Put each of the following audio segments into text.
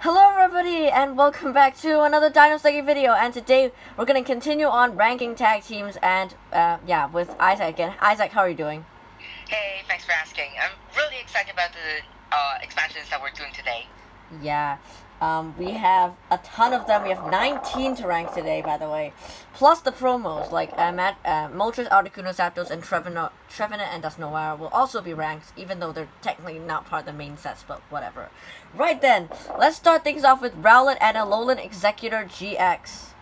Hello everybody and welcome back to another Dino Study video, and today we're going to continue on ranking tag teams and yeah, with Isaac again. Isaac, how are you doing? Hey, thanks for asking. I'm really excited about the expansions that we're doing today. Yeah, we have a ton of them. We have 19 to rank today, by the way. Plus the promos, like Moltres, Articuno, Zapdos, and Tyranitar and Dusnoir will also be ranked, even though they're technically not part of the main sets, but whatever. Right then, let's start things off with Rowlet and Alolan Exeggutor GX.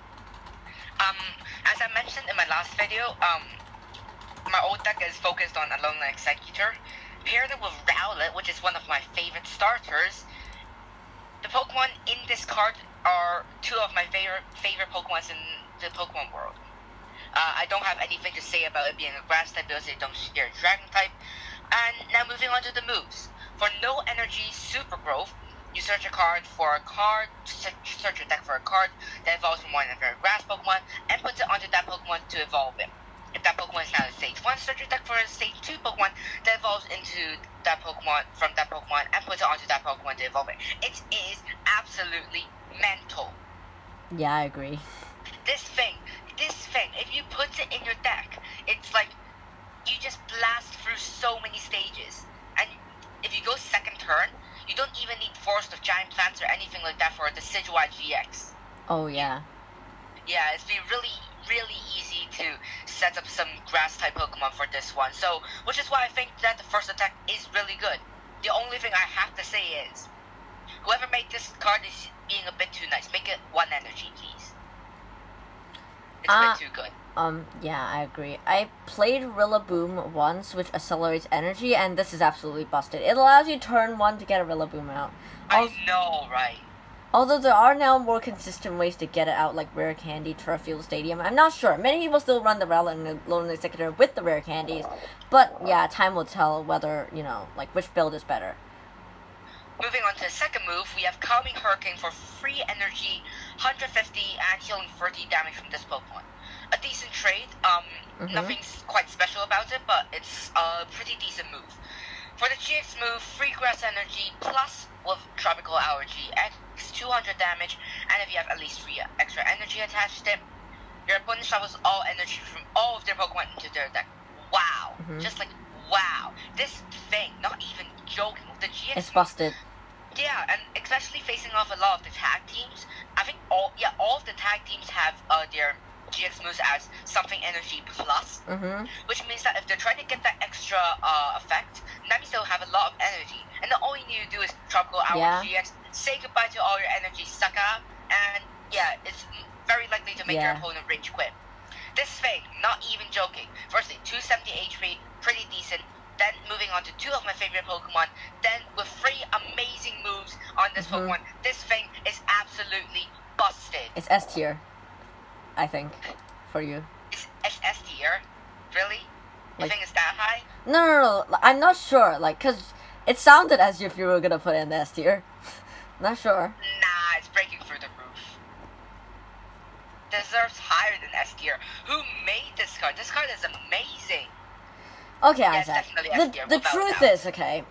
As I mentioned in my last video, my old deck is focused on Alolan Exeggutor. Paired with Rowlet, which is one of my favorite starters. The Pokemon in this card are two of my favorite Pokemon in the Pokemon world. I don't have anything to say about it being a grass type because they don't share dragon type. And now moving on to the moves. For no energy super growth, you search your deck for a card that evolves from one of your grass Pokemon and puts it onto that Pokemon to evolve it. If that Pokemon is now a stage 1, search your deck for a stage 2 Pokemon that evolves into that Pokemon from that Pokemon and puts it onto that Pokemon to evolve it. It is absolutely mental. Yeah, I agree. This thing, if you put it in your deck, it's like you just blast through so many stages. And if you go second turn, you don't even need Forest of Giant Plants or anything like that for the Sableye GX. Oh, yeah. Yeah, it's been really easy to set up some grass-type Pokemon for this one. So, which is why I think that the first attack is really good. The only thing I have to say is, whoever made this card is being a bit too nice. Make it 1 energy, please. It's a bit too good. Yeah, I agree. I played Rillaboom once, which accelerates energy, and this is absolutely busted. It allows you turn 1 to get a Rillaboom out. I know, right? Although there are now more consistent ways to get it out, like Rare Candy, Turffield Stadium. I'm not sure. Many people still run the Rowlet and the Alolan Exeggutor with the Rare Candies. But, yeah, time will tell whether, you know, like, which build is better. Moving on to the second move, we have Calming Hurricane for free energy, 150, and healing 30 damage from this Pokemon. A decent trade, nothing's quite special about it, but it's a pretty decent move. For the GX move, free grass energy plus with Tropical Hour GX, 200 damage, and if you have at least 3 extra energy attached to it, your opponent shovels all energy from all of their Pokemon into their deck. Wow. Just like, wow. This thing, not even joking, with the GX It's busted. Yeah, and especially facing off a lot of the tag teams, I think all of the tag teams have their GX moves as something energy plus, which means that if they're trying to get that extra effect, that means they'll have a lot of energy. And then all you need to do is Tropical Hour GX, say goodbye to all your energy, suck up, and yeah, it's very likely to make your opponent rage quit. This thing, not even joking, firstly, 270 HP, pretty decent. Then moving on to 2 of my favorite Pokemon, then with 3 amazing moves on this Pokemon, this thing is absolutely busted. It's S tier, I think, for you. It's S tier? Really? You think it's that high? No, I'm not sure, like, cause it sounded as if you were gonna put it in S tier. Not sure. Nah, it's breaking through the roof. Deserves higher than S tier. Who made this card? This card is amazing. Okay, yes, Isaac. The truth is, okay,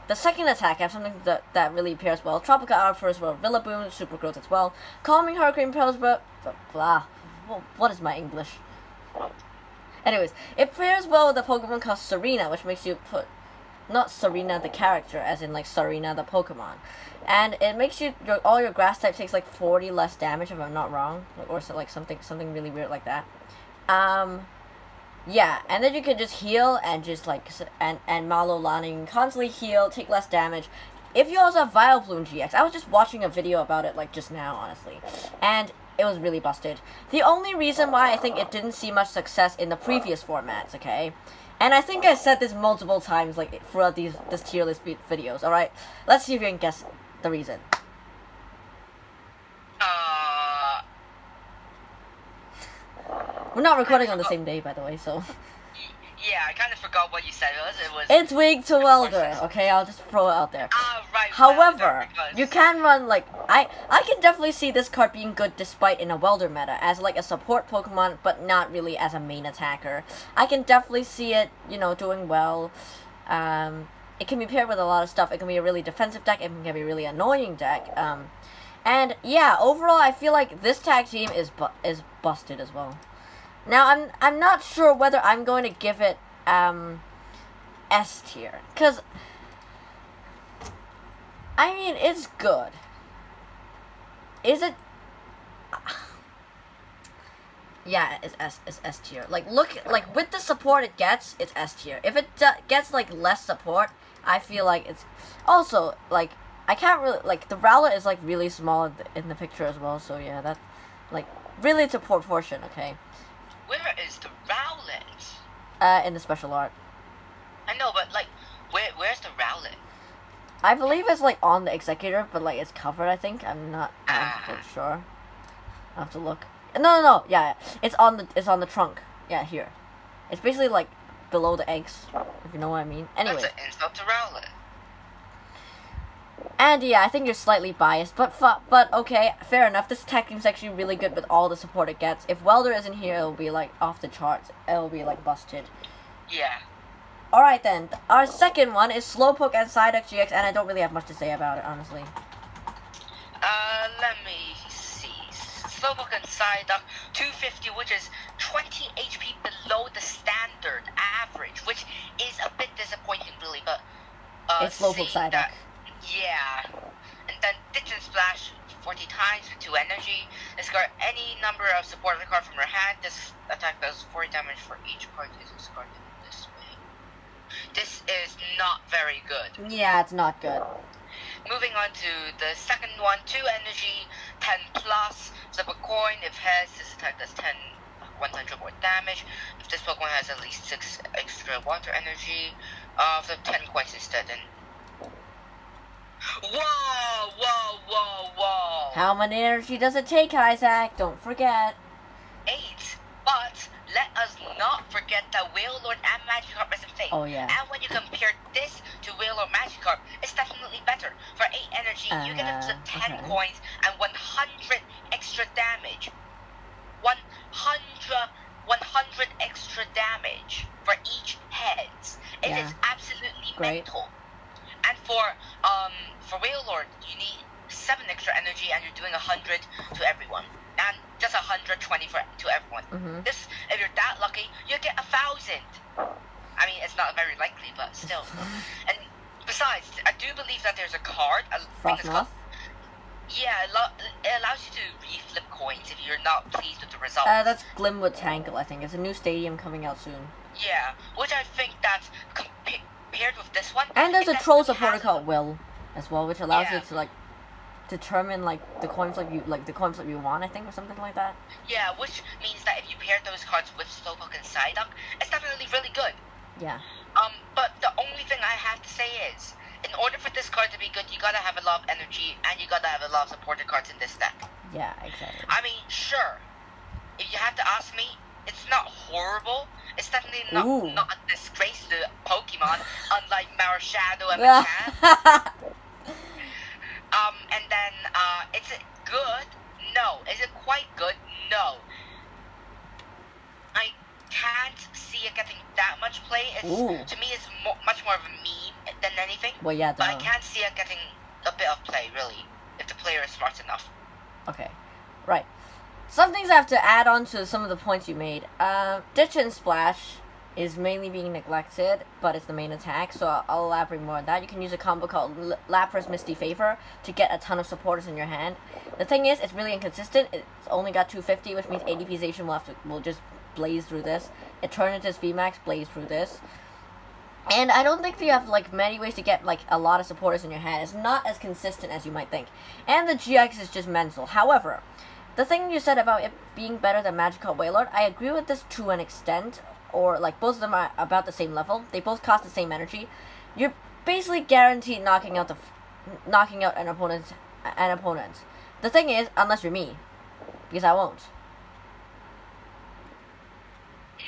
the second attack, I have something that really pairs well. Tropical Hour first well, Rillaboom, Super Growth as well. Calming Hurricane pairs well, blah. What is my English? Anyways, it pairs well with a Pokemon called Serena, which makes you put, not Serena the character, as in like Serena the Pokemon. And it makes you, all your grass type takes like 40 less damage, if I'm not wrong. Or so, like something really weird like that. Yeah, and then you can just heal and just like, and Malolani, you can constantly heal, take less damage. If you also have Vileplume GX, I was just watching a video about it like just now, honestly. And it was really busted. The only reason why I think it didn't see much success in the previous formats, okay? And I think I said this multiple times like throughout this tier list videos, alright? Let's see if you can guess the reason. We're not recording on the same day, by the way, so... Yeah, I kind of forgot what you said. It's weak to Welder, okay? I'll just throw it out there. Right. However, you can run, like... I can definitely see this card being good despite in a Welder meta, as, like, a support Pokemon, but not really as a main attacker. I can definitely see it, you know, doing well. it can be paired with a lot of stuff. It can be a really defensive deck. It can be a really annoying deck. And yeah, overall, I feel like this tag team is busted as well. Now, I'm not sure whether I'm going to give it S tier, because I mean, it's good. Is it? Yeah, it's S tier. Like, look, like, with the support it gets, it's S tier. If it gets, like, less support, I feel like it's... Also, like, I can't really... Like, the Rowlet is, like, really small in the picture as well, so yeah, that's, like, really it's a proportion, okay? Where is the Rowlet? In the special art. I know, but, like, where's the Rowlet? I believe it's, like, on the Exeggutor, but, like, it's covered, I think. I'm not sure. I'll have to look. No, yeah, it's on the trunk. Yeah, here. It's basically, like, below the eggs, if you know what I mean. Anyway. That's an insult to Rowlet. And yeah, I think you're slightly biased, but okay, fair enough. This tag team's actually really good with all the support it gets. If Welder isn't here, it'll be, like, off the charts. It'll be, like, busted. Yeah. Alright then, our second one is Slowpoke and Psyduck GX, and I don't really have much to say about it, honestly. Let me see. Slowpoke and Psyduck 250, which is 20 HP below the standard average, which is a bit disappointing, really, but... it's Slowpoke Psyduck. Yeah. And then Ditch and Splash 40 times with 2 energy. Discard any number of supported card from your hand. This attack does 40 damage for each card is discarded this way. This is not very good. Yeah, it's not good. Moving on to the second one, 2 energy, 10 plus. Flip a coin. If heads, this attack does 100 more damage. If this Pokemon has at least 6 extra water energy, flip 10 coins instead. And whoa! How much energy does it take, Isaac? Don't forget. 8. But let us not forget that Wailord and Magikarp is in phase. Oh yeah. And when you compare this to Wailord Magikarp, it's definitely better. For 8 energy, you get up to 10 coins and 100 extra damage. 100 extra damage for each heads. It is absolutely mental. And for Wailord, you need 7 extra energy, and you're doing 100 to everyone, and just 120 to everyone. This, if you're that lucky, you get 1,000. I mean, it's not very likely, but still. And besides, I do believe that there's a card. Yeah, it allows you to reflip coins if you're not pleased with the results. That's Glimwood Tangle, I think. It's a new stadium coming out soon. Yeah, which I think that compared with this one. And there's a troll supporter called Will as well, which allows you to like determine like the coin flip you want, I think, or something like that. Yeah, which means that if you pair those cards with Slowpoke and Psyduck, it's definitely really good. Yeah. But the only thing I have to say is, in order for this card to be good, you gotta have a lot of energy, and you gotta have a lot of supported cards in this deck. Yeah, exactly. I mean, sure, if you have to ask me, it's not horrible. It's definitely not a disgrace to Pokemon, unlike Marishadow and Machamp. And then, is it good? No. Is it quite good? No. I can't see it getting that much play. To me, it's much more of a meme than anything. Well, yeah, but I can't see it getting a bit of play, really, if the player is smart enough. Okay, right. Some things I have to add on to some of the points you made. Ditch and Splash is mainly being neglected, but it's the main attack, so I'll elaborate more on that. You can use a combo called Lapras Misty Favor to get a ton of supporters in your hand. The thing is, it's really inconsistent. It's only got 250, which means ADPization will just blaze through this. Eternatus VMAX blaze through this. And I don't think you have like many ways to get like a lot of supporters in your hand. It's not as consistent as you might think. And the GX is just mental. However, the thing you said about it being better than Magikarp Wailord, I agree with this to an extent. Or like both of them are about the same level. They both cost the same energy. You're basically guaranteed knocking out an opponent. The thing is, unless you're me, because I won't.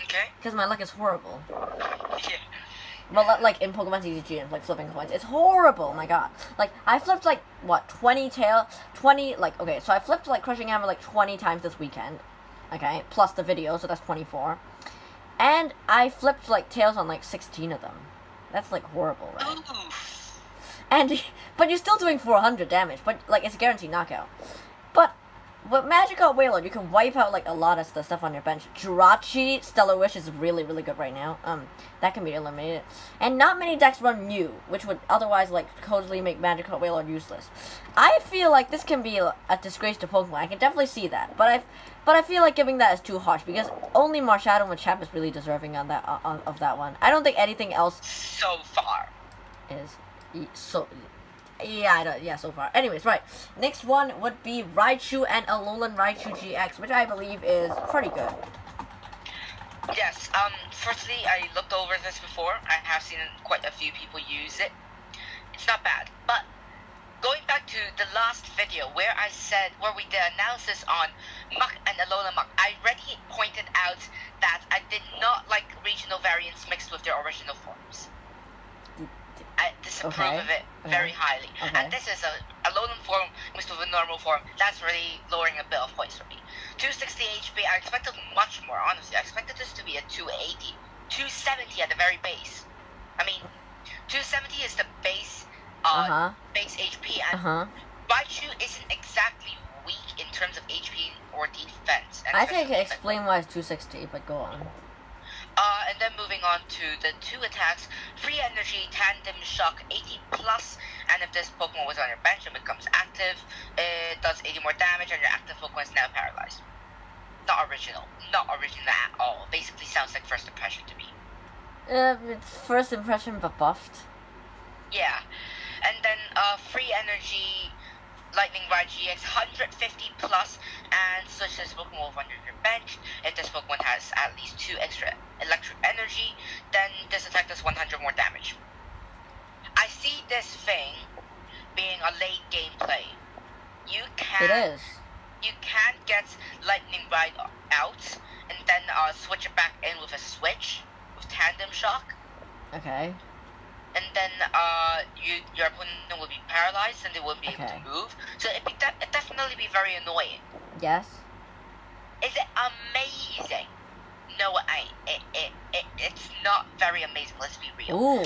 Okay. Because my luck is horrible. Yeah. Well, like in Pokemon TCG and like flipping coins, it's horrible. My God, like I flipped like what 20 like okay, so I flipped like Crushing Hammer like 20 times this weekend. Okay, plus the video, so that's 24. And I flipped, like, tails on, like, 16 of them. That's like horrible, right? Oof. But you're still doing 400 damage, but like it's a guaranteed knockout. But with Magikarp Wailord, you can wipe out like a lot of the stuff on your bench. Jirachi Stellar Wish is really, really good right now. That can be eliminated. And not many decks run Mew, which would otherwise like totally make Magikarp Wailord useless. I feel like this can be a disgrace to Pokemon. I can definitely see that, but I feel like giving that is too harsh because only Marshadow and Machamp is really deserving on that of that one. I don't think anything else so far is so. Yeah, so far. Anyways, right. Next one would be Raichu and Alolan Raichu GX, which I believe is pretty good. Yes, firstly, I looked over this before. I have seen quite a few people use it. It's not bad, but going back to the last video where we did analysis on Muk and Alolan Muk, I already pointed out that I did not like regional variants mixed with their original forms. I disapprove of it very highly. And this is a Alolan form mixed with a normal form. That's really lowering a bit of points for me. 260 HP, I expected much more, honestly. I expected this to be a 280. 270 at the very base. I mean, 270 is the base base HP, and Raichu isn't exactly weak in terms of HP or defense. I think I can explain why it's 260, but go on. And then moving on to the two attacks, Free Energy, Tandem Shock, 80 plus, and if this Pokemon was on your bench and becomes active, it does 80 more damage, and your active Pokemon is now paralyzed. Not original at all. Basically sounds like First Impression to me. It's First Impression but buffed. Yeah, and then Free Energy, Lightning Rod GX, 150 plus, and switch this Pokemon over under your bench. If this Pokemon has at least 2 extra electric energy, then this attack does 100 more damage. I see this thing being a late game play. You can get Lightning Rod out, and then switch it back in with a switch, with Tandem Shock. Okay. And then your opponent will be paralyzed and they won't be able to move. So it'd definitely be very annoying. Yes. Is it amazing? No, it's not very amazing, let's be real. Ooh.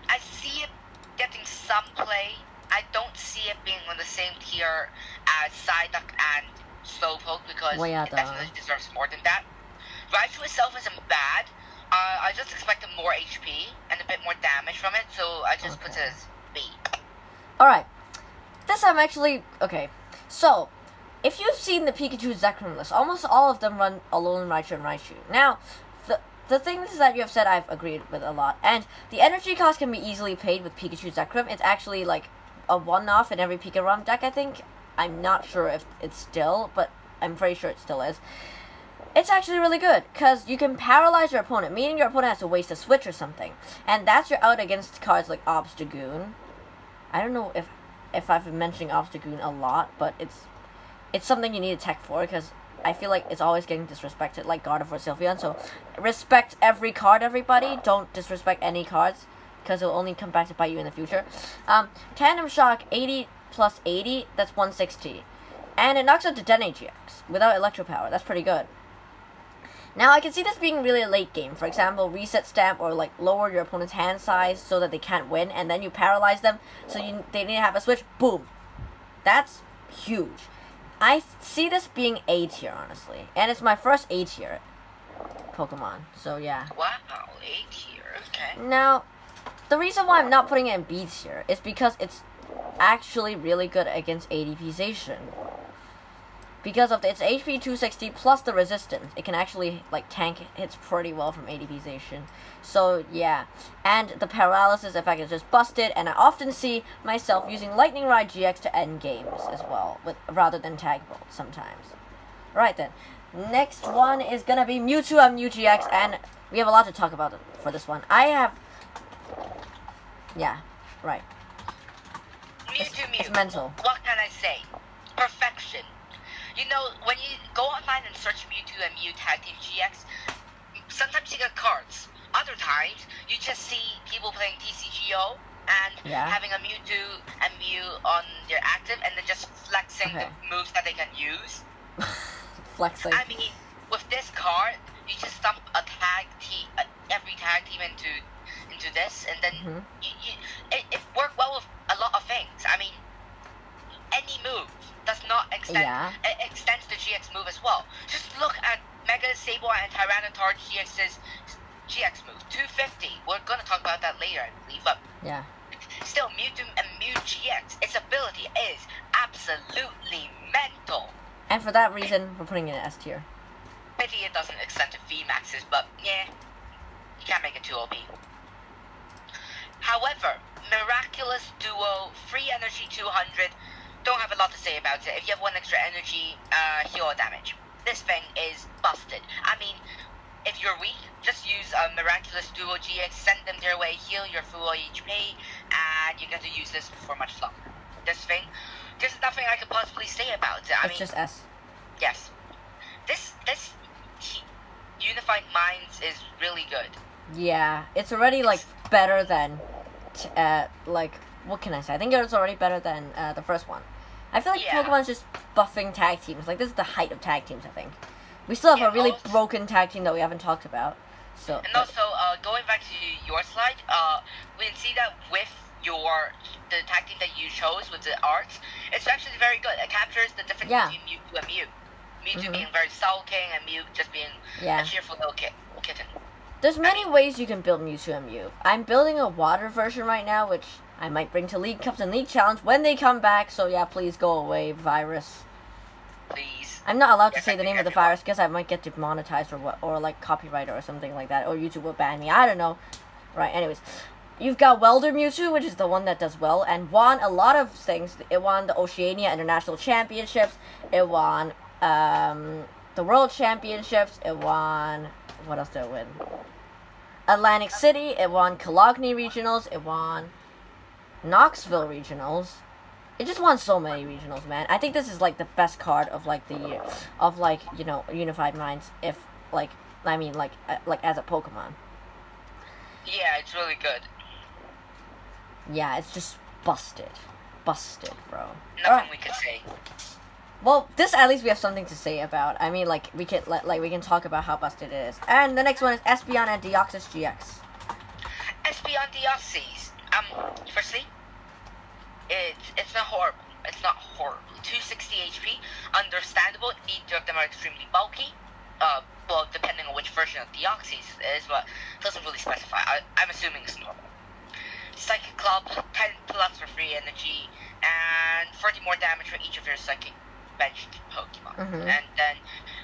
I see it getting some play. I don't see it being on the same tier as Psyduck and Slowpoke because it definitely deserves more than that. Raichu itself isn't bad. I just expected more HP and a bit more damage from it, so I just put it as B. Alright. This I'm actually... Okay. So, if you've seen the Pikachu Zekrom list, almost all of them run Alolan Raichu and Raichu. Now, the things that you have said I've agreed with a lot, and the energy cost can be easily paid with Pikachu Zekrom. It's actually like a one-off in every Pika ROM deck, I think. I'm not sure if it's still, but I'm pretty sure it still is. It's actually really good, because you can paralyze your opponent, meaning your opponent has to waste a switch or something. And that's your out against cards like Obstagoon. I don't know if I've been mentioning Obstagoon a lot, but it's something you need a tech for, because I feel like it's always getting disrespected, like Gardevoir Sylveon. So, respect every card, everybody. Don't disrespect any cards, because it'll only come back to bite you in the future. Tandem Shock, 80 plus 80, that's 160. And it knocks out the Dene GX without Electro Power. That's pretty good. Now, I can see this being really a late game. For example, reset stamp or like lower your opponent's hand size so that they can't win, and then you paralyze them so they need to have a switch. Boom. That's huge. I see this being A tier, honestly. And it's my first A tier Pokemon. So, yeah. Wow, A tier. Okay. Now, the reason why I'm not putting it in B tier is because it's actually really good against ADPization. Because of its HP 260 plus the resistance, it can actually like tank hits pretty well from ADPization. So yeah, and the paralysis effect is just busted, and I often see myself using Lightning Rod GX to end games as well, rather than Tag Bolt sometimes. Right then, next one is gonna be Mewtwo and Mew GX, and we have a lot to talk about for this one. Yeah, right. It's mental. What can I say? Perfection. You know, when you go online and search Mewtwo and Mew Tag Team GX, sometimes you get cards. Other times, you just see people playing TCGO and having a Mewtwo and Mew on their active and then just flexing the moves that they can use. Flexing. I mean, with this card, you just dump a tag team, every tag team into into this, and then it worked well with a lot of things. I mean, any move does not extend. It extends the GX move as well. Just look at Mega Sableye and Tyranitar GX's GX move, 250. We're gonna talk about that later, I believe. But still, Mewtwo and Mew GX, its ability is absolutely mental. And for that reason, we're putting it in S tier. Pity it doesn't extend to VMAXs, but yeah, you can't make it too OP. However, Miraculous Duo, free energy 200. Don't have a lot to say about it. If you have 1 extra energy, heal or damage. This thing is busted. I mean, if you're weak, just use a Miraculous Duo GX, send them their way, heal your full HP, and you get to use this for much longer. This thing, there's nothing I could possibly say about it. It's just S. Yes. This Unified Minds is really good. Yeah, it's already, like, better than, like, what can I say? I think it's already better than the first one. I feel like Pokemon's just buffing tag teams. Like, this is the height of tag teams, I think. We still have a really broken tag team that we haven't talked about. So. And also, going back to your slide, we can see that with the tag team that you chose with the arts, it's actually very good. It captures the difference between Mewtwo and Mew. Mewtwo being very sulking and Mew just being a cheerful little kitten. There's many ways you can build Mewtwo and Mew. I'm building a water version right now, which I might bring to League Cups and League Challenge when they come back, so yeah, please go away, virus. Please. I'm not allowed to say the name of the virus because I might get demonetized or like copyright or something like that, or YouTube will ban me, I don't know. Right, anyways. You've got Welder Mewtwo, which is the one that does well, and won a lot of things. It won the Oceania International Championships, it won the World Championships, it won... What else did it win? Atlantic City, it won Cologne Regionals, it won Knoxville Regionals. It just won so many regionals, man. I think this is like the best card of like the year, of like, you know, Unified Minds. If like, I mean, like as a Pokemon. Yeah, it's really good. Yeah, it's just busted, bro. Nothing we can say. Well, this at least we have something to say about. I mean, like we can we can talk about how busted it is. And the next one is Espeon and Dexoys GX. Espeon and Dexoys. Firstly, it's not horrible. It's not horrible. 260 HP, understandable. Neither of them are extremely bulky. Well, depending on which version of Dexoys it is, but it doesn't really specify. I'm assuming it's normal. Psychic Club, 10 plus for free energy, and 30 more damage for each of your Psychic benched Pokemon. And then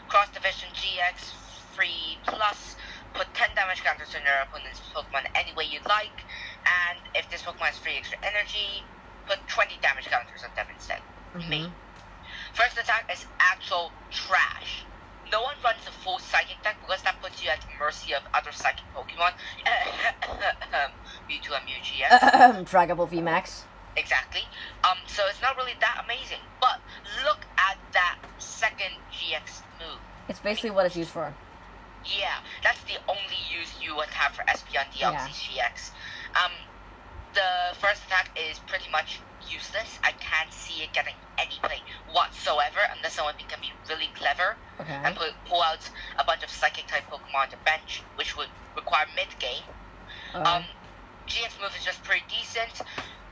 Cross Division GX, free plus, put 10 damage counters on your opponent's Pokemon any way you like, and if this Pokemon has free extra energy, put 20 damage counters on them instead. Me. First attack is actual trash. No one runs a full Psychic deck because that puts you at the mercy of other Psychic Pokemon. Mewtwo and Mew GX. Dragable VMAX. Exactly. So it's not really that amazing. But look at that second GX move. It's basically what it's used for. Yeah, that's the only use you would have for Espeon and Dexoys GX. The first attack is pretty much useless. I can't see it getting any play whatsoever unless someone can be really clever and pull out a bunch of Psychic type Pokemon on the bench, which would require mid-game. GX move is just pretty decent.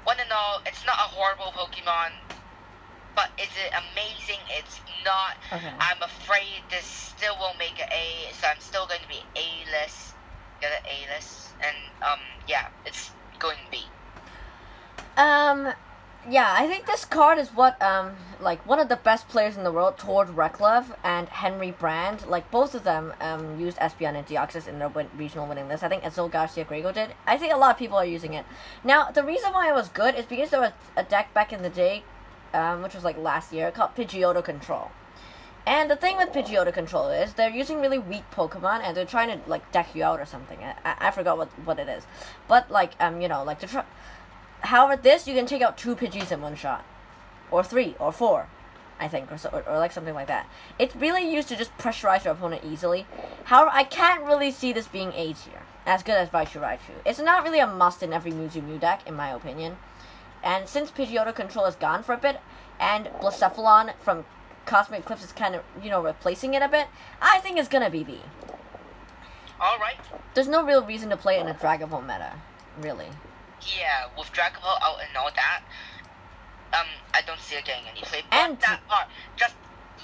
One and all, it's not a horrible Pokemon, but is it amazing? It's not. I'm afraid this still won't make an A, so I'm still going to be A-list. Get an A-list, and yeah, it's going to be. Yeah, I think this card is what, like, one of the best players in the world, Tord Reklov and Henry Brand, like, both of them, used Espeon and Dexoys in their regional winning list. I think Azul Garcia Grego did. I think a lot of people are using it. Now, the reason why it was good is because there was a deck back in the day, which was, like, last year, called Pidgeotto Control. And the thing with Pidgeotto Control is they're using really weak Pokemon, and they're trying to, like, deck you out or something. I forgot what it is. But, like, you know, like, however, this, you can take out 2 Pidgeys in one shot. Or 3, or 4, I think, or like something like that. It's really used to just pressurize your opponent easily. However, I can't really see this being A tier, as good as Raichu. It's not really a must in every Mewtwo Mew deck, in my opinion. And since Pidgeotto Control is gone for a bit, and Blacephalon from Cosmic Eclipse is kind of, you know, replacing it a bit, I think it's gonna be B. Alright. There's no real reason to play it in a Dragon Ball meta. really. Yeah, with Dragon Ball out and all that, I don't see it getting any play. But And that art, just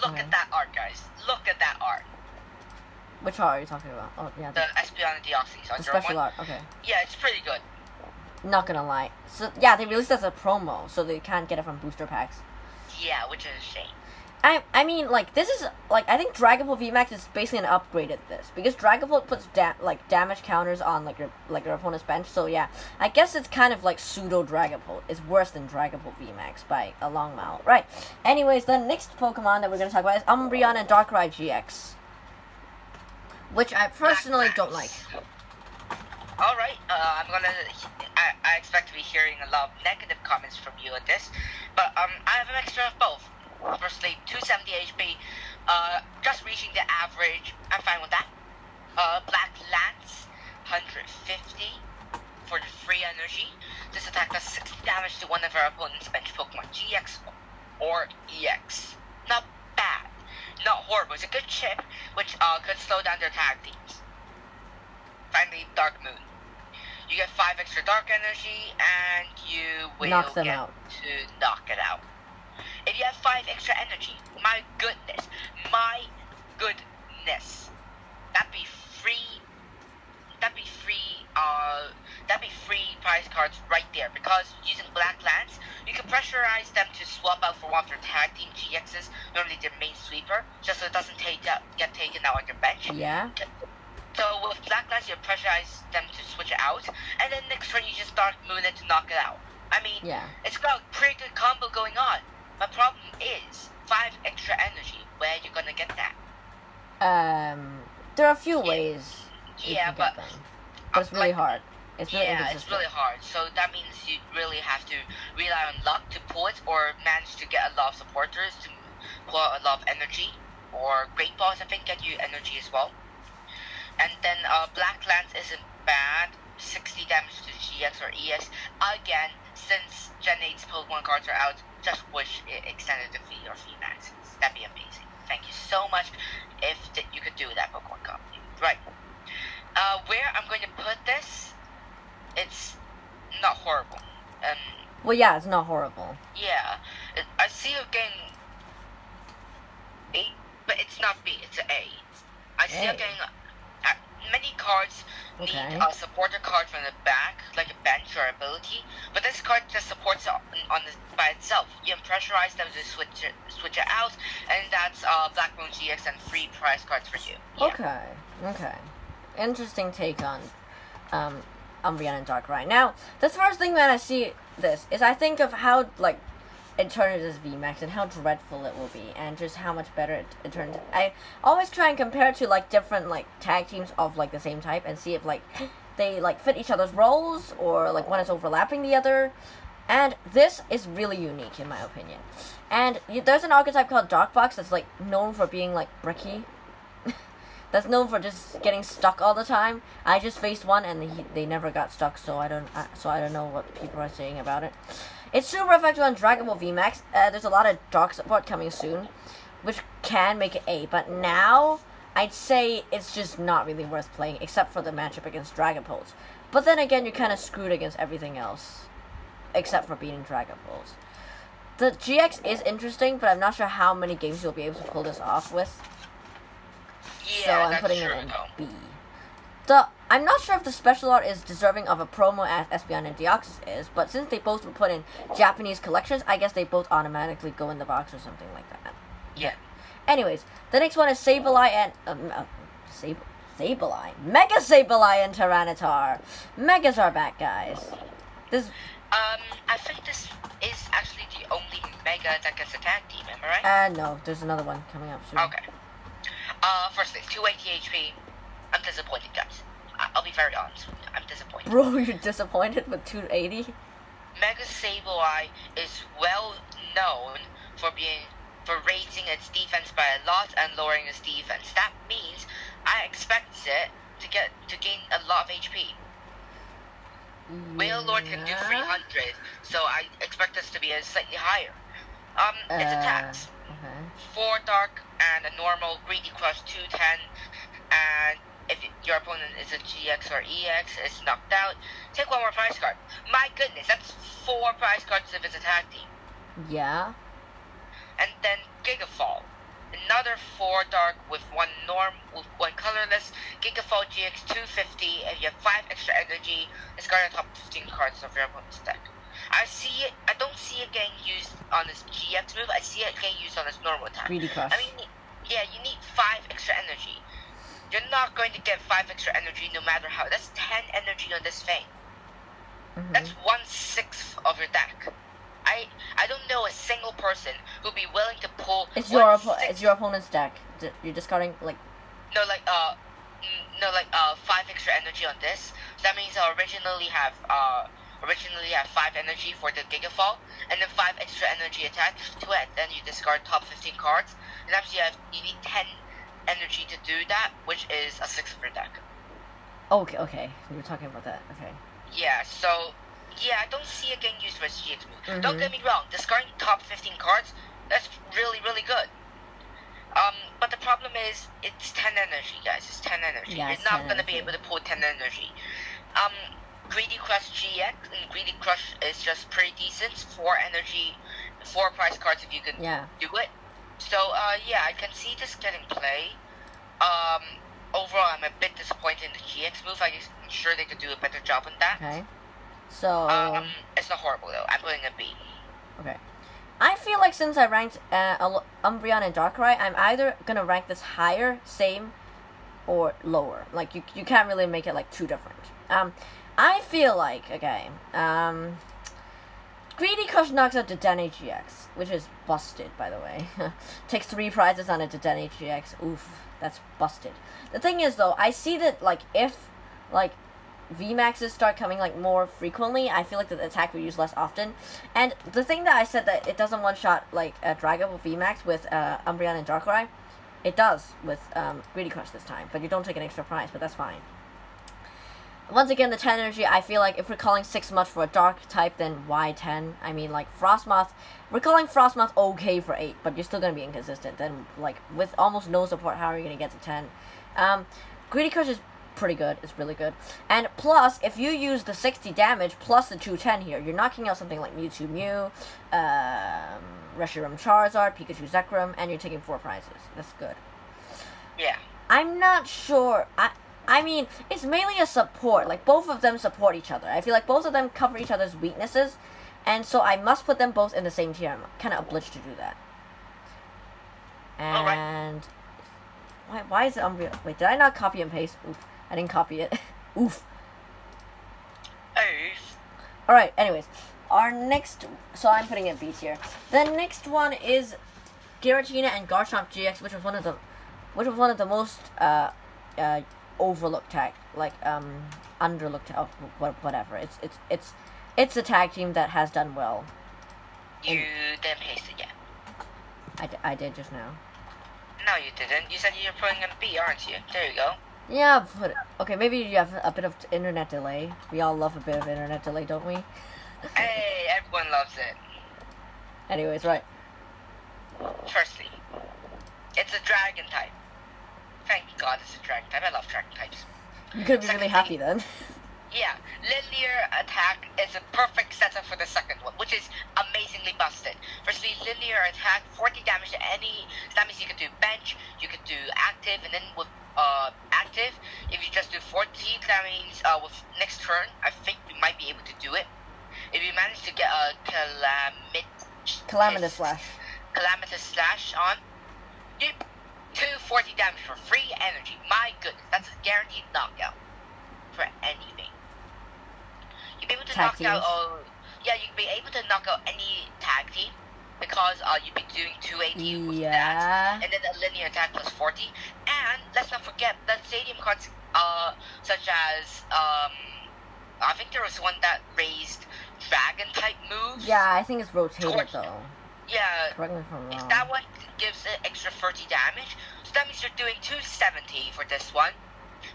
look at that art, guys. Look at that art. Which art are you talking about? Oh, yeah. The Espeon and Dexoys. The special art, okay. Yeah, it's pretty good. Not gonna lie. So, yeah, they released it as a promo, so they can't get it from booster packs. Yeah, which is a shame. I mean, like, this is, like, I think Dragon Ball VMAX is basically an upgrade at this. Because Dragon Ball puts, damage counters on, your opponent's bench. So, yeah, I guess it's kind of like pseudo Dragon Ball. It's worse than Dragon Ball VMAX by a long mile. Right. Anyways, the next Pokemon that we're going to talk about is Umbreon and Darkrai GX. Which I personally don't like. Alright, I expect to be hearing a lot of negative comments from you on this. But, I have a mixture of both. Firstly, 270 HP, just reaching the average, I'm fine with that. Black Lance, 150 for the free energy. This attack does 60 damage to one of our opponent's bench Pokemon, GX or EX. Not bad, not horrible, it's a good chip, which could slow down their tag teams. Finally, Dark Moon. You get 5 extra dark energy, and you will knock them get out. to knock it out. If you have 5 extra energy, my goodness, that'd be free prize cards right there. Because using Black Lance, you can pressurize them to swap out for one of their tag team GXs, normally their main sweeper, just so it doesn't get taken out on your bench. Yeah. So with Black Lance, you pressurize them to switch it out, and then next turn you just Dark Moon it to knock it out. I mean, yeah. It's got a pretty good combo going on. My problem is 5 extra energy. Where are you gonna get that? There are a few ways. Yeah, but it's really hard. It's really it's really hard. So that means you really have to rely on luck to pull it, or manage to get a lot of supporters to pull out a lot of energy, or Great Balls I think get you energy as well. And then Black Lance isn't bad. 60 damage to GX or EX. Again, since Gen 8's Pokemon cards are out, just wish it extended the V or VMAX. That'd be amazing. Thank you so much if you could do that, Pokemon Company. Right. Where I'm going to put this, it's not horrible. Well, yeah, it's not horrible. Yeah. I see you getting B, but it's not B, it's an A. I see you getting... many cards need a supporter card from the back, like a bench or ability, but this card just supports it by itself. You can pressurize them to switch it out, and that's Black Moon GX and free prize cards for you. Yeah. Okay. Interesting take on Umbreon and Darkrai. Now, the first thing when I see this is I think of how, like, it turns as VMAX and how dreadful it will be, and just how much better it turns. I always try and compare it to, like, different, like, tag teams of, like, the same type and see if, like, they, like, fit each other's roles or, like, one is overlapping the other. And this is really unique, in my opinion. And there's an archetype called Darkbox that's, like, known for being, like, bricky. That's known for just getting stuck all the time. I just faced one and they never got stuck, so I don't know what people are saying about it. It's super effective on Dragon Ball VMAX. There's a lot of dark support coming soon, which can make it A. But now, I'd say it's just not really worth playing, except for the matchup against Dragon Balls. But then again, you're kind of screwed against everything else, except for beating Dragon Balls. The GX is interesting, but I'm not sure how many games you'll be able to pull this off with. Yeah, so I'm putting it in B. I'm not sure if the special art is deserving of a promo as Espeon and Dexoys is, but since they both were put in Japanese collections, I guess they both automatically go in the box or something like that. Yeah. Anyways, the next one is Sableye and... Sableye? Mega Sableye and Tyranitar. Megas are back, guys. I think this is actually the only Mega that gets a tag team, am I right? No, there's another one coming up soon. Okay. Firstly, 280 HP. I'm disappointed, guys. I'll be very honest with you. I'm disappointed. Bro, you're disappointed with 280? Mega Sableye is well known for raising its defense by a lot and lowering its defense. That means I expect it to gain a lot of HP. Whale Lord can do 300, so I expect this to be a slightly higher. Its attacks. Okay. 4 dark and a normal Greedy Crush 210 and if your opponent is a GX or EX, it's knocked out. Take one more prize card. My goodness, that's 4 prize cards if it's a tag team. Yeah. And then Gigafall. Another 4 dark with 1 colorless. Gigafall GX 250. If you have 5 extra energy, discard the top 15 cards of your opponent's deck. I don't see it getting used on this GX move. I see it getting used on this normal attack. Greedy Crush. I mean, yeah, you need 5 extra energy. You're not going to get 5 extra energy no matter how. That's 10 energy on this thing. That's 1/6 of your deck. I don't know a single person who'd be willing to pull. It's your opponent's deck. You're discarding like. No, 5 extra energy on this. So that means I originally have 5 energy for the Gigafall, and then 5 extra energy attached to it. Then you discard top 15 cards, and actually you need 10 energy to do that, which is a 6 of your deck. Okay. You were talking about that. Okay. Yeah. So. Yeah, I don't see it getting used for a GX move. Don't get me wrong, discarding top 15 cards, that's really, really good. But the problem is, it's 10 energy, guys. It's 10 energy. Yeah, you're not going to be able to pull 10 energy. Greedy Crush GX, and Greedy Crush is just pretty decent. 4 energy, 4 prize cards if you can do it. So, yeah, I can see this getting play. Overall, I'm a bit disappointed in the GX move. I'm sure they could do a better job on that. Okay. So it's not horrible though. I'm putting a B. Okay. I feel like since I ranked Umbreon and Darkrai, I'm either gonna rank this higher, same, or lower. Like you can't really make it like too different. I feel like Greedy Crush knocks out the Dedenne GX, which is busted by the way. Takes 3 prizes on a Dedenne GX. Oof, that's busted. The thing is though, I see that like if like VMAXs start coming like more frequently, I feel like the attack will use less often. And the thing that I said that it doesn't one-shot like a Dragon with VMAX with Umbreon and Darkrai, it does with Greedy Crush this time, but you don't take an extra prize, but that's fine. Once again, the 10 energy, I feel like if we're calling 6 much for a dark type, then why 10? I mean, like Frostmoth, we're calling Frostmoth okay for 8, but you're still going to be inconsistent. Then, like, with almost no support, how are you going to get to 10? Greedy Crush is pretty good. It's really good. And plus, if you use the 60 damage plus the 210 here, you're knocking out something like Mewtwo Mew, Reshiram Charizard, Pikachu Zekrom, and you're taking 4 prizes. That's good. Yeah. I'm not sure. I mean, it's mainly a support. Like, both of them support each other. I feel like both of them cover each other's weaknesses, and so I must put them both in the same tier. I'm kind of obliged to do that. And why is it Umbreon? Wait, did I not copy and paste? Oof. I didn't copy it. Oof. Alright, anyways. Our next... So I'm putting it B tier. The next one is Giratina and Garchomp GX, which was one of the most overlooked tag, like underlooked, whatever. It's a tag team that has done well. You didn't paste it yet. I did just now. No, you didn't. You said you're putting in B, aren't you? There you go. Yeah, but okay, maybe you have a bit of internet delay. We all love a bit of internet delay, don't we? Hey, everyone loves it. Anyways, right. Firstly, it's a dragon type. Thank God it's a dragon type. I love dragon types. You could be really happy then. Yeah, linear attack is a perfect setup for the second one, which is amazingly busted. Firstly, linear attack, 40 damage to any. So that means you could do bench, you could do active, and then with active, if you just do 40, that means with next turn, I think we might be able to do it. If you manage to get a Calamitous Slash on, you 240 damage for free energy. My goodness, that's a guaranteed knockout for anything. You'll be able to knock out. You'll be able to knock out any tag team because you'll be doing 280 with that, and then a linear attack plus 40. And let's not forget that stadium cards, such as I think there was one that raised dragon type moves. Yeah, I think it's rotated though. Yeah, correct me if I'm wrong. That one gives it extra 30 damage, so that means you're doing 270 for this one,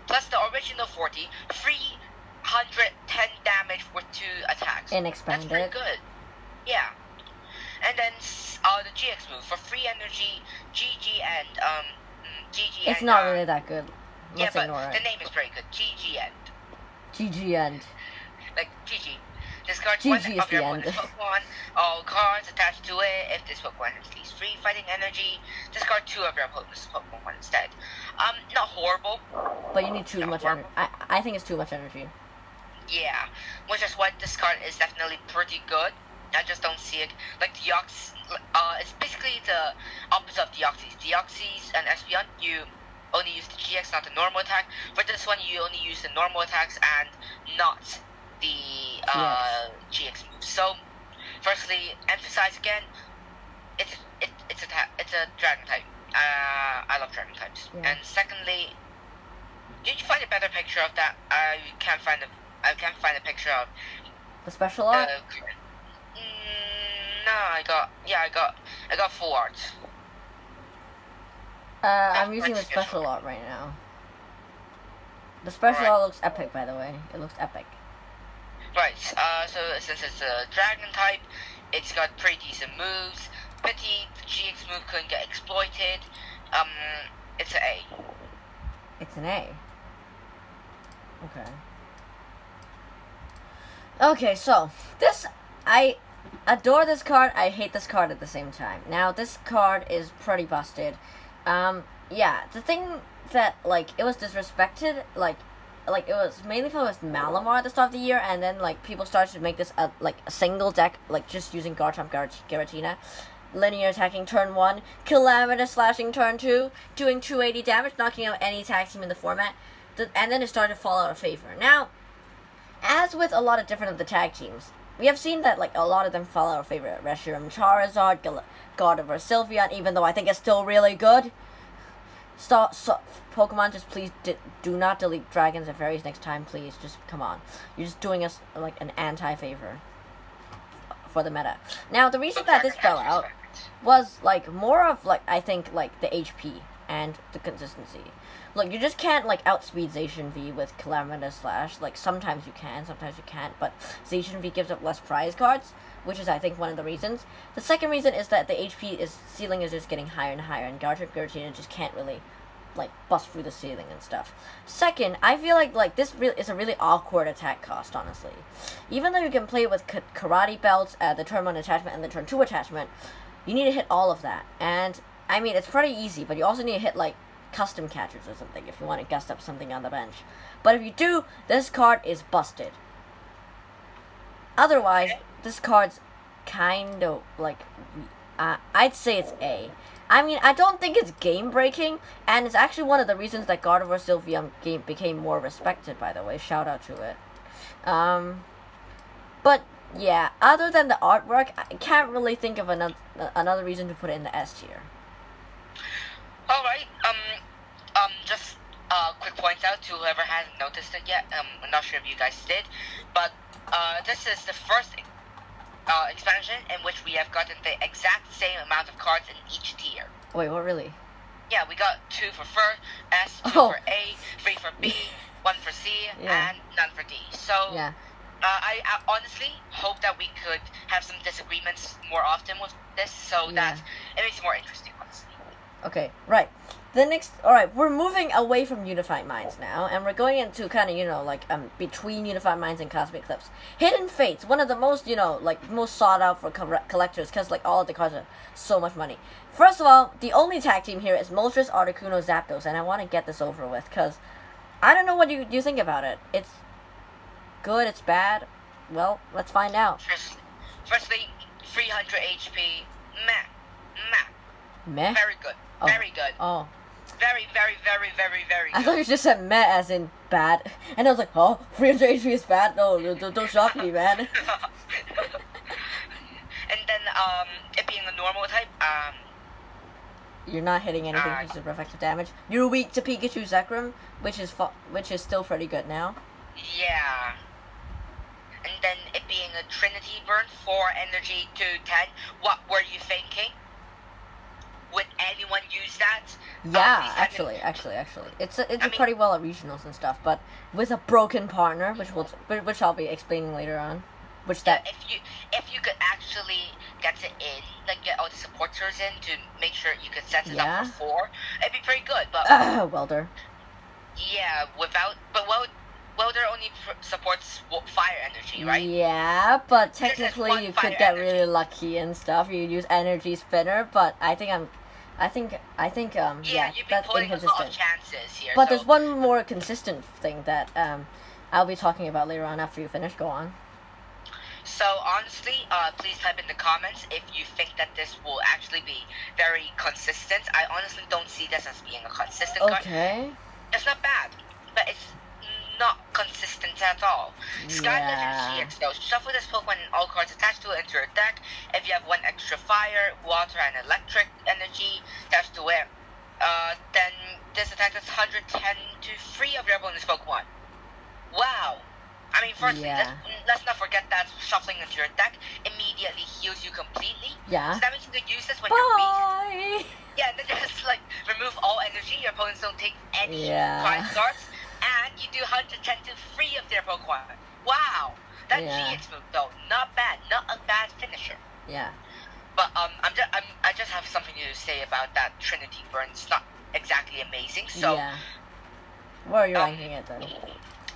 plus the original 40, 310 damage with 2 attacks. And expanded. That's pretty good. Yeah. And then the GX move for free energy, GG and It's not really that good. Yeah, Let's but ignore the it. name is very good. GG End. GG End. Like GG. Discard GG one is of the your end. opponent's Pokemon. All cards attached to it. If this Pokemon has at least 3 fighting energy, discard 2 of your opponent's Pokemon instead. Not horrible. But you need too much energy. I think it's too much energy. Yeah, which is why this card is definitely pretty good. I just don't see it. Like Deoxys, it's basically the opposite of Deoxys. Deoxys and Espeon, you only use the GX, not the normal attack. For this one, you only use the normal attacks and not the GX moves. So, firstly, emphasize again, it's a dragon type. I love dragon types. Yeah. And secondly, did you find a better picture of that? I can't find a picture of The special art? No, I got full art. I'm using the special art right now. The special art looks epic, by the way. It looks epic. Right, so since it's a dragon type, it's got pretty decent moves. Pity the GX move couldn't get exploited. It's an A. It's an A. Okay. Okay, so this, I adore this card. I hate this card at the same time. Now, this card is pretty busted. Yeah, the thing that, like, it was disrespected, like it was mainly because with Malamar at the start of the year, and then, like, people started to make this, like, a single deck, like, just using Garchomp, Giratina, linear attacking turn 1, Calamitous slashing turn 2, doing 280 damage, knocking out any tag team in the format, and then it started to fall out of favor. Now, as with a lot of different of the tag teams, we have seen that, like, a lot of them fall out of favor. Reshiram Charizard, Gardevoir Sylveon, even though I think it's still really good. Pokemon, just please do not delete Dragons and Fairies next time, please. Just, come on. You're just doing us, like, an anti-favor for the meta. Now, the reason that this fell out was, like, more of, like, I think, like, the HP and the consistency. Look, you just can't, like, outspeed Zacian V with Calamitous Slash. Like, sometimes you can, sometimes you can't, but Zacian V gives up less prize cards, which is, I think, one of the reasons. The second reason is that the HP ceiling is just getting higher and higher, and Garchomp Giratina just can't really, like, bust through the ceiling and stuff. Second, I feel like this is a really awkward attack cost, honestly. Even though you can play it with Karate Belts, the turn 1 attachment, and the turn 2 attachment, you need to hit all of that. And, I mean, it's pretty easy, but you also need to hit, like, custom catchers or something if you want to gust up something on the bench. But if you do, this card is busted. Otherwise, this card's kind of, like, I'd say it's A. I mean, I don't think it's game-breaking, and it's actually one of the reasons that Gardevoir Sylveon became more respected, by the way. Shout out to it. But, yeah, other than the artwork, I can't really think of another reason to put it in the S tier. Alright, just quick points out to whoever hasn't noticed it yet. I'm not sure if you guys did, but this is the first expansion in which we have gotten the exact same amount of cards in each tier. Wait, what, really? Yeah, we got 2 for S, 2 for A, 3 for B, 1 for C, and none for D. So, yeah. I honestly hope that we could have some disagreements more often with this, so that it makes it more interesting, honestly. Okay, right. Alright, we're moving away from Unified Minds now, and we're going into kind of, you know, like, between Unified Minds and Cosmic Eclipse. Hidden Fates, one of the most, you know, like, most sought out for collectors, because, like, all of the cards are so much money. First of all, the only tag team here is Moltres, Articuno, Zapdos, and I want to get this over with, because I don't know what you think about it. It's good, it's bad. Well, let's find out. Firstly, 300 HP, Meh? Very good. Oh. Very good. Oh. Very, very, very, very, very good. I thought you just said meh as in bad. And I was like, oh, 300 HP is bad? No, don't shock me, man. And then, it being a normal type, you're not hitting anything for super effective damage. You're weak to Pikachu Zekrom, which is still pretty good now. Yeah. And then it being a Trinity burn, 4 energy to 10. What were you thinking? Would anyone use that? Yeah, actually, it's pretty well at regionals and stuff, but with a broken partner, which I'll be explaining later on, if you could actually get it in, like get all the supporters in to make sure you could set it up for 4, it'd be pretty good. But Welder. Yeah, but Welder only supports fire energy, right? Yeah, but This is technically one you fire could get energy. really lucky and stuff. You use energy spinner, but I think Yeah, you've been that's pulling a lot of inconsistent. chances here. But so. there's one more consistent thing that I'll be talking about later on after you finish. Go on. So honestly, please type in the comments if you think that this will actually be very consistent. I honestly don't see this as being a consistent card. Okay. It's not bad, but it's not consistent at all. Sky Legends GX though, shuffle this Pokemon and all cards attached to it into your deck. If you have one extra fire, water, and electric energy attached to it, then this attack does 110 to 3 of your opponent's Pokemon. Wow. I mean, firstly, let's not forget that shuffling into your deck immediately heals you completely. Yeah. So that means you can use this when you're Bye! weak. Yeah, then just like remove all energy. Your opponents don't take any prize cards, and you do 110 to 3 of their Pokemon. Wow, that GX move though, not bad, not a bad finisher. Yeah. But I just have something to say about that Trinity burn. It's not exactly amazing. So where are you ranking it then?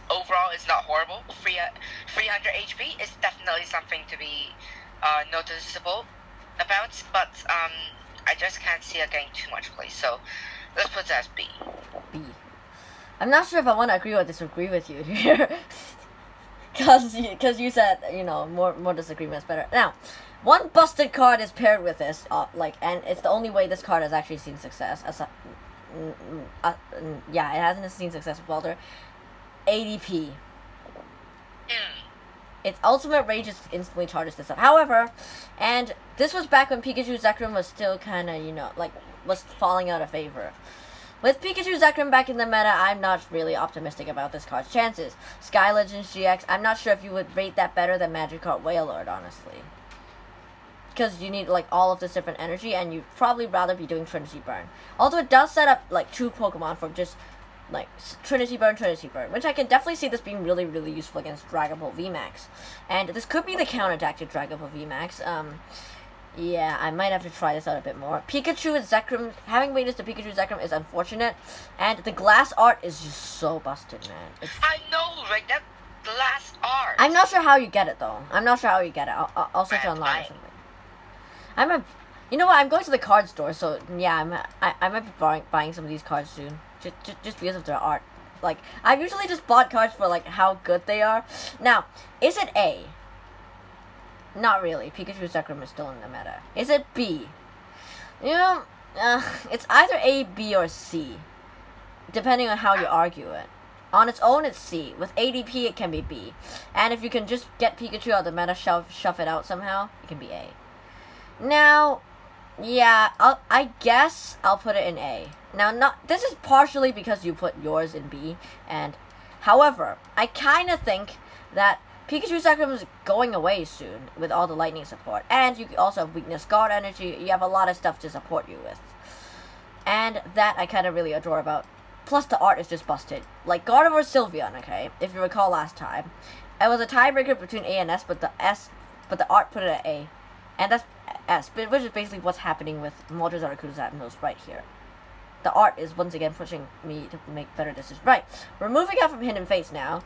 Overall, it's not horrible. 300 HP is definitely something to be noticeable about, but I just can't see it getting too much play. So let's put it as B. B. I'm not sure if I want to agree or disagree with you here, because you said more disagreement is better. Now, one busted card is paired with this, and it's the only way this card has actually seen success. It hasn't seen success with Welder. ADP. Its ultimate rage just instantly charges this up. However, and this was back when Pikachu Zekrom was still kind of, was falling out of favor. With Pikachu Zekrom back in the meta, I'm not really optimistic about this card's chances. Sky Legends GX, I'm not sure if you would rate that better than Magikarp Wailord, honestly. Because you need, all of this different energy, and you'd probably rather be doing Trinity Burn. Although it does set up, 2 Pokemon from just Trinity Burn, which I can definitely see this being really, really useful against Dragon Ball VMAX. And this could be the counterattack to Dragon Ball VMAX. Yeah, I might have to try this out a bit more. Pikachu Zekrom, having weakness to Pikachu Zekrom is unfortunate, and the glass art is just so busted, man. I know, right? That glass art. I'm not sure how you get it, though. I'm not sure how you get it. I'll search online or something. You know what? I'm going to the card store, so yeah, I might be buying some of these cards soon. Just because of their art. I've usually just bought cards for, how good they are. Now, is it A? Not really. Pikachu Zekrom is still in the meta. Is it B? It's either A, B, or C. Depending on how you argue it. On its own, it's C. With ADP, it can be B. And if you can just get Pikachu out of the meta, shove it out somehow, it can be A. Now, yeah, I guess I'll put it in A. Now, this is partially because you put yours in B, and however, I kind of think that Pikachu Zekrom is going away soon with all the lightning support, and you also have weakness guard energy. You have a lot of stuff to support you with, and that I kind of really adore about. Plus, the art is just busted. Like Gardevoir Sylveon, okay, if you recall last time, it was a tiebreaker between A and S, but the art put it at A, and that's S, which is basically what's happening with Moltres, Articuno, Zapdos right here. The art is once again pushing me to make better decisions. Right, we're moving out from Hidden Fates now.